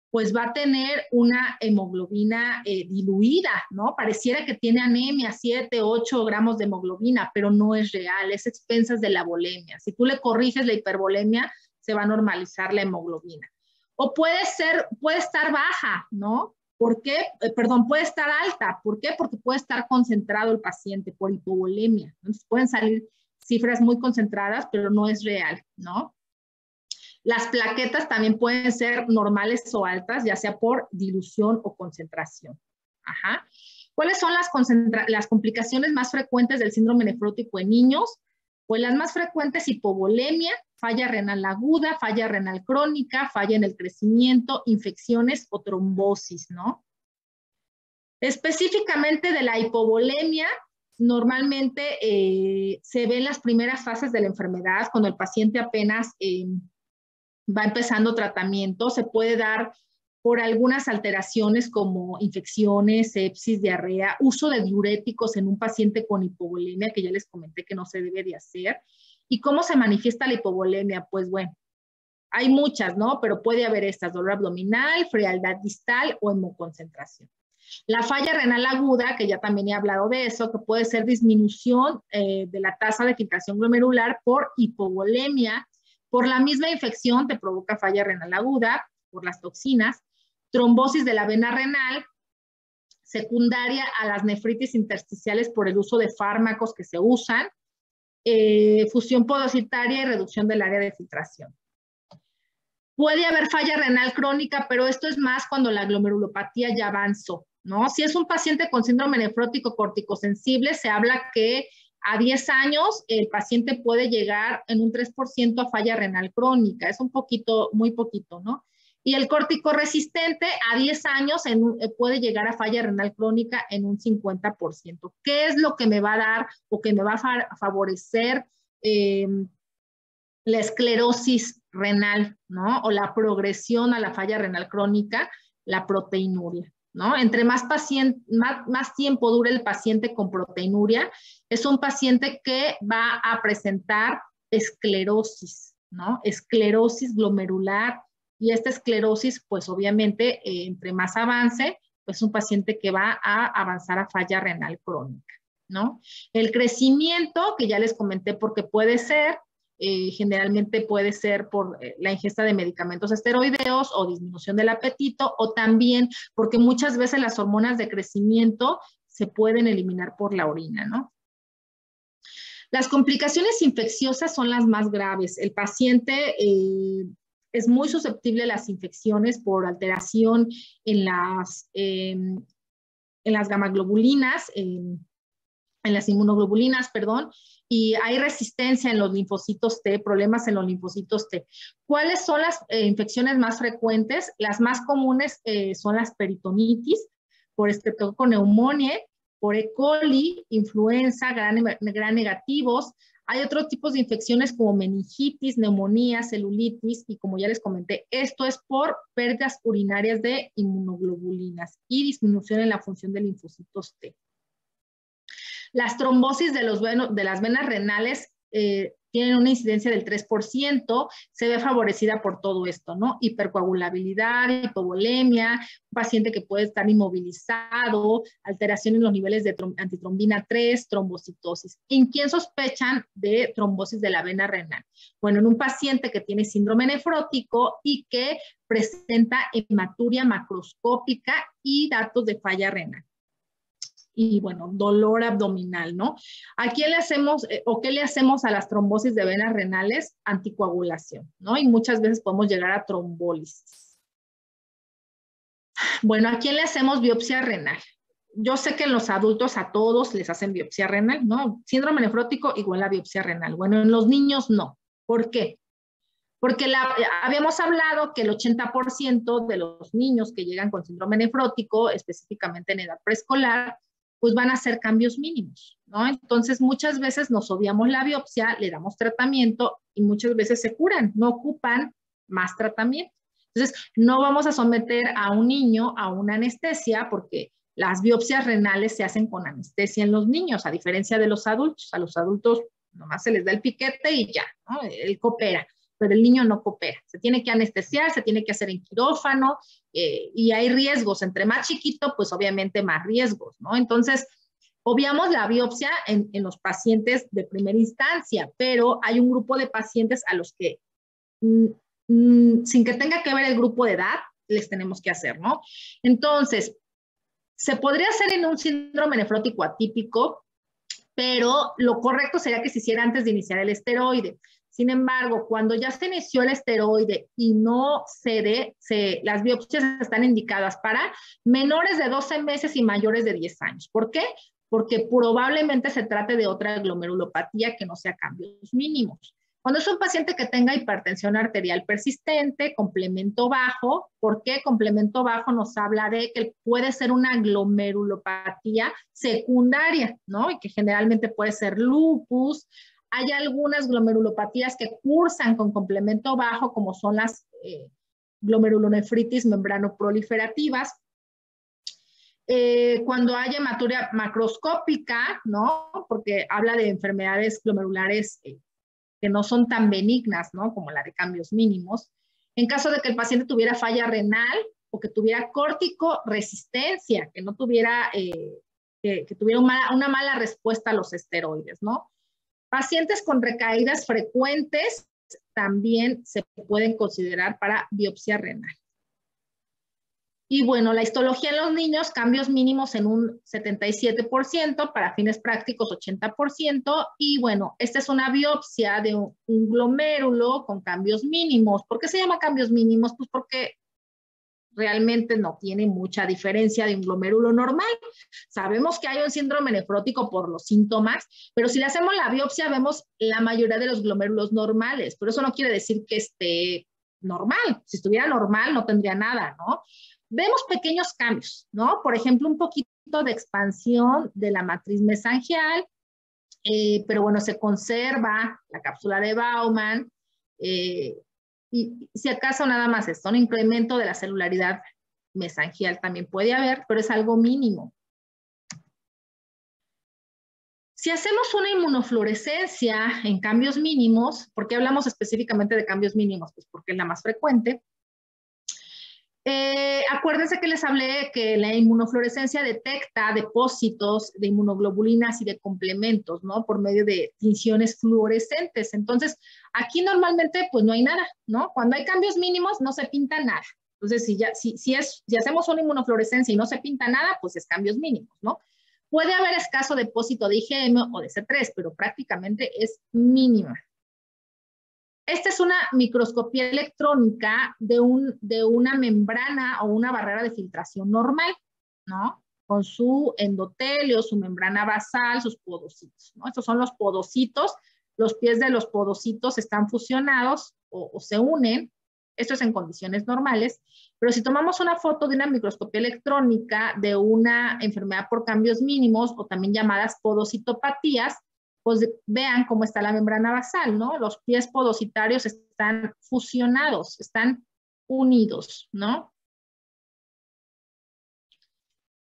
pues va a tener una hemoglobina diluida, ¿no? Pareciera que tiene anemia, 7, 8 gramos de hemoglobina, pero no es real, es a expensas de la volemia. Si tú le corriges la hipervolemia, se va a normalizar la hemoglobina. O puede estar baja, ¿no? ¿Por qué? Perdón, puede estar alta. ¿Por qué? Porque puede estar concentrado el paciente por hipovolemia. Entonces pueden salir cifras muy concentradas, pero no es real, ¿no? Las plaquetas también pueden ser normales o altas, ya sea por dilución o concentración. Ajá. ¿Cuáles son las complicaciones más frecuentes del síndrome nefrótico en niños? Pues las más frecuentes: hipovolemia, falla renal aguda, falla renal crónica, falla en el crecimiento, infecciones o trombosis, ¿no? Específicamente de la hipovolemia, normalmente se ve en las primeras fases de la enfermedad, cuando el paciente apenas va empezando tratamiento. Se puede dar por algunas alteraciones como infecciones, sepsis, diarrea, uso de diuréticos en un paciente con hipovolemia, que ya les comenté que no se debe de hacer. ¿Y cómo se manifiesta la hipovolemia? Pues bueno, hay muchas, ¿no? Pero puede haber estas: dolor abdominal, frialdad distal o hemoconcentración. La falla renal aguda, que ya también he hablado de eso, que puede ser disminución de la tasa de filtración glomerular por hipovolemia. Por la misma infección te provoca falla renal aguda, por las toxinas, trombosis de la vena renal, secundaria a las nefritis intersticiales por el uso de fármacos que se usan, fusión podocitaria y reducción del área de filtración. Puede haber falla renal crónica, pero esto es más cuando la glomerulopatía ya avanzó, ¿no? Si es un paciente con síndrome nefrótico corticosensible, se habla que a 10 años el paciente puede llegar en un 3% a falla renal crónica. Es un poquito, muy poquito, ¿no? Y el córtico-resistente a 10 años puede llegar a falla renal crónica en un 50%. ¿Qué es lo que me va a dar o que me va a favorecer la esclerosis renal, ¿no? O la progresión a la falla renal crónica? La proteinuria, ¿no? Entre más tiempo dure el paciente con proteinuria, es un paciente que va a presentar esclerosis, ¿no? Esclerosis glomerular. Y esta esclerosis, pues obviamente, entre más avance, pues un paciente que va a avanzar a falla renal crónica, ¿no? El crecimiento, que ya les comenté porque puede ser, generalmente puede ser por la ingesta de medicamentos esteroideos o disminución del apetito, o también porque muchas veces las hormonas de crecimiento se pueden eliminar por la orina, ¿no? Las complicaciones infecciosas son las más graves. El paciente es muy susceptible a las infecciones por alteración en las gamaglobulinas, en las inmunoglobulinas, perdón, y hay resistencia en los linfocitos T, problemas en los linfocitos T. ¿Cuáles son las infecciones más frecuentes? Las más comunes son las peritonitis, por Streptococcus, por E. coli, influenza, gram negativos. Hay otros tipos de infecciones como meningitis, neumonía, celulitis, y como ya les comenté, esto es por pérdidas urinarias de inmunoglobulinas y disminución en la función de linfocitos T. Las trombosis de las venas renales tienen una incidencia del 3%, se ve favorecida por todo esto, ¿no? Hipercoagulabilidad, hipovolemia, un paciente que puede estar inmovilizado, alteración en los niveles de antitrombina 3, trombocitosis. ¿En quién sospechan de trombosis de la vena renal? Bueno, en un paciente que tiene síndrome nefrótico y que presenta hematuria macroscópica y datos de falla renal. Y bueno, dolor abdominal, ¿no? ¿A quién le hacemos o qué le hacemos a las trombosis de venas renales? Anticoagulación, ¿no? Y muchas veces podemos llegar a trombólisis. Bueno, ¿a quién le hacemos biopsia renal? Yo sé que en los adultos a todos les hacen biopsia renal, ¿no? Síndrome nefrótico igual a biopsia renal. Bueno, en los niños no. ¿Por qué? Porque habíamos hablado que el 80% de los niños que llegan con síndrome nefrótico, específicamente en edad preescolar, pues van a hacer cambios mínimos, ¿no? Entonces, muchas veces nos obviamos la biopsia, le damos tratamiento y muchas veces se curan, no ocupan más tratamiento. Entonces, no vamos a someter a un niño a una anestesia porque las biopsias renales se hacen con anestesia en los niños, a diferencia de los adultos. A los adultos nomás se les da el piquete y ya, ¿no? Él coopera, pero el niño no coopera. Se tiene que anestesiar, se tiene que hacer en quirófano y hay riesgos. Entre más chiquito, pues obviamente más riesgos, ¿no? Entonces, obviamos la biopsia en los pacientes de primera instancia, pero hay un grupo de pacientes a los que, sin que tenga que ver el grupo de edad, les tenemos que hacer, ¿no? Entonces, se podría hacer en un síndrome nefrótico atípico, pero lo correcto sería que se hiciera antes de iniciar el esteroide. Sin embargo, cuando ya se inició el esteroide y no cede, las biopsias están indicadas para menores de 12 meses y mayores de 10 años. ¿Por qué? Porque probablemente se trate de otra glomerulopatía que no sea cambios mínimos. Cuando es un paciente que tenga hipertensión arterial persistente, complemento bajo, ¿por qué complemento bajo? Nos habla de que puede ser una glomerulopatía secundaria, ¿no? Y que generalmente puede ser lupus. Hay algunas glomerulopatías que cursan con complemento bajo, como son las glomerulonefritis membranoproliferativas. Cuando hay hematuria macroscópica, ¿no? Porque habla de enfermedades glomerulares que no son tan benignas, ¿no? Como la de cambios mínimos. En caso de que el paciente tuviera falla renal o que tuviera corticoresistencia, que no tuviera, que tuviera una mala respuesta a los esteroides, ¿no? Pacientes con recaídas frecuentes también se pueden considerar para biopsia renal. Y bueno, la histología en los niños, cambios mínimos en un 77%, para fines prácticos 80%, y bueno, esta es una biopsia de un glomérulo con cambios mínimos. ¿Por qué se llama cambios mínimos? Pues porque realmente no tiene mucha diferencia de un glomérulo normal. Sabemos que hay un síndrome nefrótico por los síntomas, pero si le hacemos la biopsia vemos la mayoría de los glomérulos normales, pero eso no quiere decir que esté normal. Si estuviera normal no tendría nada, ¿no? Vemos pequeños cambios, ¿no? Por ejemplo, un poquito de expansión de la matriz mesangial, pero bueno, se conserva la cápsula de Baumann, y si acaso nada más esto, un incremento de la celularidad mesangial también puede haber, pero es algo mínimo. Si hacemos una inmunofluorescencia en cambios mínimos, ¿por qué hablamos específicamente de cambios mínimos? Pues porque es la más frecuente. Acuérdense que les hablé que la inmunofluorescencia detecta depósitos de inmunoglobulinas y de complementos, ¿no? Por medio de tinciones fluorescentes. Entonces, aquí normalmente pues no hay nada, ¿no? Cuando hay cambios mínimos no se pinta nada. Entonces, si hacemos una inmunofluorescencia y no se pinta nada, pues es cambios mínimos, ¿no? Puede haber escaso depósito de IgM o de C3, pero prácticamente es mínima. Esta es una microscopía electrónica de una membrana o una barrera de filtración normal, ¿no? Con su endotelio, su membrana basal, sus podocitos, ¿no? Estos son los podocitos. Los pies de los podocitos están fusionados o se unen. Esto es en condiciones normales. Pero si tomamos una foto de una microscopía electrónica de una enfermedad por cambios mínimos o también llamadas podocitopatías, pues vean cómo está la membrana basal, ¿no? Los pies podocitarios están fusionados, están unidos, ¿no?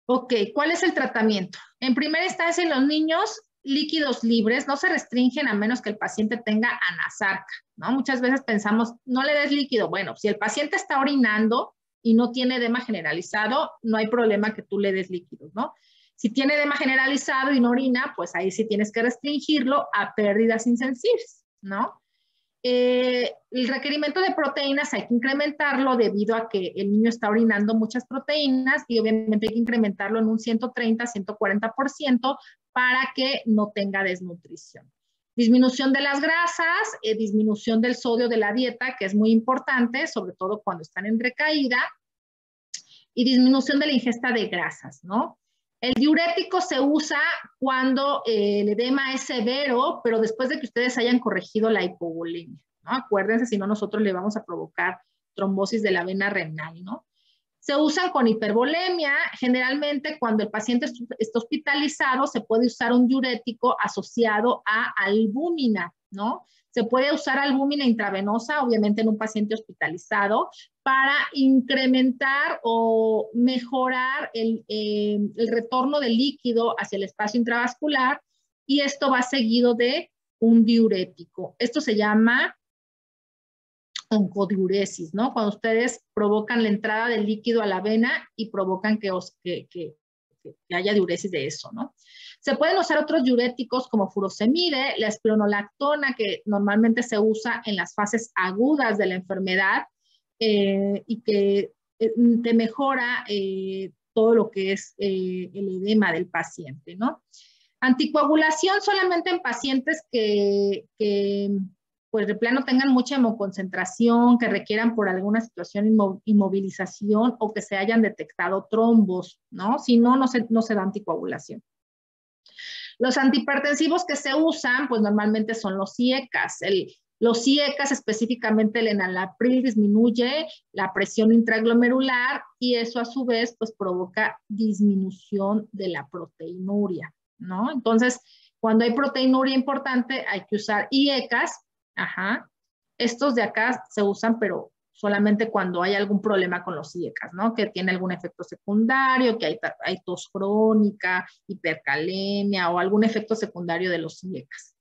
Ok, ¿cuál es el tratamiento? En primera instancia en los niños, líquidos libres no se restringen a menos que el paciente tenga anasarca, ¿no? Muchas veces pensamos, no le des líquido. Bueno, si el paciente está orinando y no tiene edema generalizado, no hay problema que tú le des líquidos, ¿no? Si tiene edema generalizado y no orina, pues ahí sí tienes que restringirlo a pérdidas insensibles, ¿no? El requerimiento de proteínas hay que incrementarlo debido a que el niño está orinando muchas proteínas y obviamente hay que incrementarlo en un 130, 140% para que no tenga desnutrición. Disminución de las grasas, disminución del sodio de la dieta, que es muy importante, sobre todo cuando están en recaída, y disminución de la ingesta de grasas, ¿no? El diurético se usa cuando el edema es severo, pero después de que ustedes hayan corregido la hipovolemia, ¿no? Acuérdense, si no nosotros le vamos a provocar trombosis de la vena renal, ¿no? Se usan con hipervolemia. Generalmente cuando el paciente está hospitalizado se puede usar un diurético asociado a albúmina, ¿no? Se puede usar albúmina intravenosa, obviamente en un paciente hospitalizado, para incrementar o mejorar el retorno del líquido hacia el espacio intravascular, y esto va seguido de un diurético. Esto se llama oncodiuresis, ¿no? Cuando ustedes provocan la entrada del líquido a la vena y provocan que haya diuresis de eso, ¿no? Se pueden usar otros diuréticos como furosemide, la espironolactona, que normalmente se usa en las fases agudas de la enfermedad y que te mejora todo lo que es el edema del paciente, ¿no? Anticoagulación solamente en pacientes que pues de plano tengan mucha hemoconcentración, que requieran por alguna situación inmovilización o que se hayan detectado trombos, ¿no? Si no, no se da anticoagulación. Los antihipertensivos que se usan, pues normalmente son los IECAS. Los IECAS, específicamente el enalapril, disminuye la presión intraglomerular y eso a su vez pues provoca disminución de la proteinuria, ¿no? Entonces, cuando hay proteinuria importante hay que usar IECAS. Ajá. Estos de acá se usan, pero solamente cuando hay algún problema con los IECAS, ¿no? Que tiene algún efecto secundario, que hay tos crónica, hipercalemia o algún efecto secundario de los IECAS.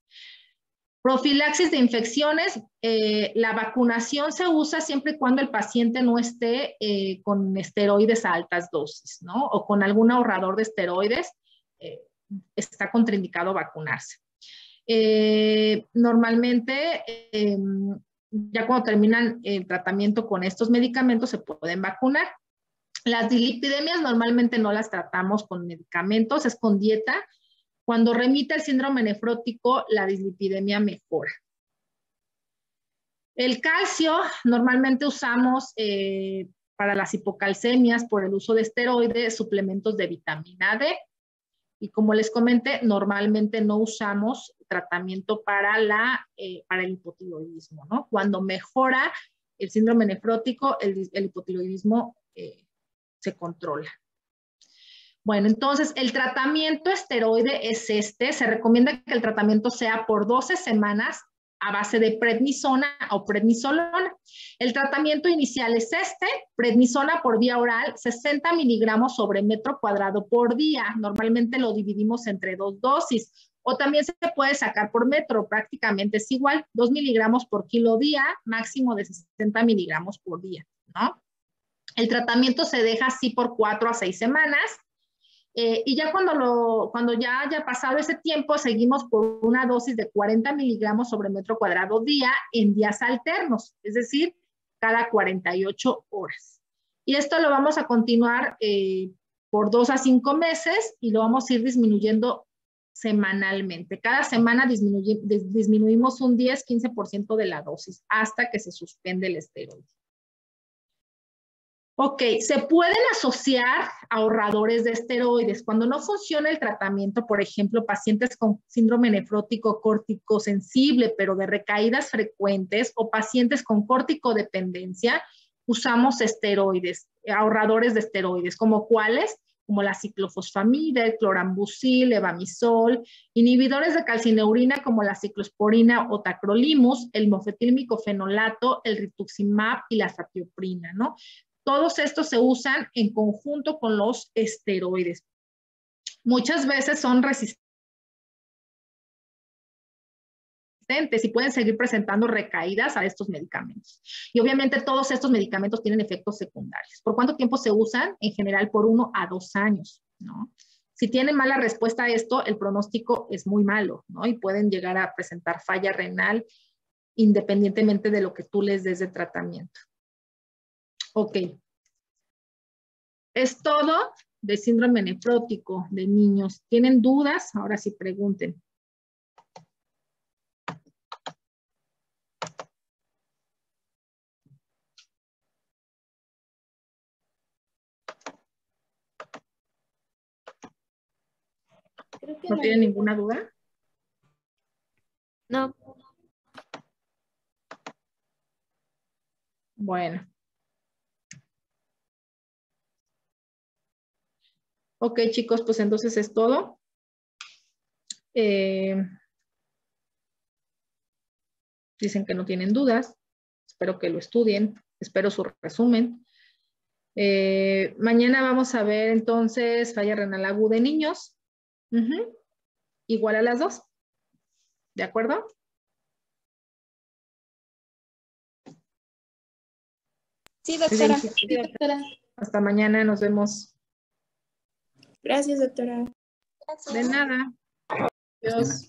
Profilaxis de infecciones, la vacunación se usa siempre y cuando el paciente no esté con esteroides a altas dosis, ¿no? O con algún ahorrador de esteroides, está contraindicado vacunarse. Normalmente, ya cuando terminan el tratamiento con estos medicamentos, se pueden vacunar. Las dislipidemias normalmente no las tratamos con medicamentos, es con dieta. Cuando remite el síndrome nefrótico, la dislipidemia mejora. El calcio normalmente usamos para las hipocalcemias por el uso de esteroides, suplementos de vitamina D. Y como les comenté, normalmente no usamos tratamiento para el hipotiroidismo, ¿no? Cuando mejora el síndrome nefrótico, el hipotiroidismo se controla. Bueno, entonces el tratamiento esteroide es se recomienda que el tratamiento sea por 12 semanas a base de prednisona o prednisolona. El tratamiento inicial es prednisona por vía oral, 60 miligramos sobre metro cuadrado por día. Normalmente lo dividimos entre 2 dosis. O también se puede sacar por metro, prácticamente es igual, 2 miligramos por kilo día, máximo de 60 miligramos por día, ¿no? El tratamiento se deja así por 4 a 6 semanas. Y ya cuando ya haya pasado ese tiempo, seguimos por una dosis de 40 miligramos sobre metro cuadrado día en días alternos, es decir, cada 48 horas. Y esto lo vamos a continuar por 2 a 5 meses y lo vamos a ir disminuyendo semanalmente. Cada semana disminuimos un 10-15% de la dosis hasta que se suspende el esteroide. Ok, se pueden asociar ahorradores de esteroides. Cuando no funciona el tratamiento, por ejemplo, pacientes con síndrome nefrótico córtico-sensible, pero de recaídas frecuentes, o pacientes con córticodependencia, usamos esteroides, ahorradores de esteroides, como cuáles, como la ciclofosfamida, el clorambucil, levamisol, inhibidores de calcineurina como la ciclosporina o tacrolimus, el mofetilmicofenolato, el rituximab y la satioprina, ¿no? Todos estos se usan en conjunto con los esteroides. Muchas veces son resistentes presentes y pueden seguir presentando recaídas a estos medicamentos. Y obviamente todos estos medicamentos tienen efectos secundarios. ¿Por cuánto tiempo se usan? En general por 1 a 2 años, ¿no? Si tienen mala respuesta a esto, el pronóstico es muy malo, ¿no? Y pueden llegar a presentar falla renal independientemente de lo que tú les des de tratamiento. Ok. Es todo de síndrome nefrótico de niños. ¿Tienen dudas? Ahora sí pregunten. ¿No tienen ninguna duda? No. Bueno. Ok, chicos, pues entonces es todo. Dicen que no tienen dudas. Espero que lo estudien. Espero su resumen. Mañana vamos a ver entonces falla renal aguda en niños. Igual a las 2. ¿De acuerdo? Sí, doctora. Sí, doctora. Hasta mañana, nos vemos. Gracias, doctora. De nada. Adiós.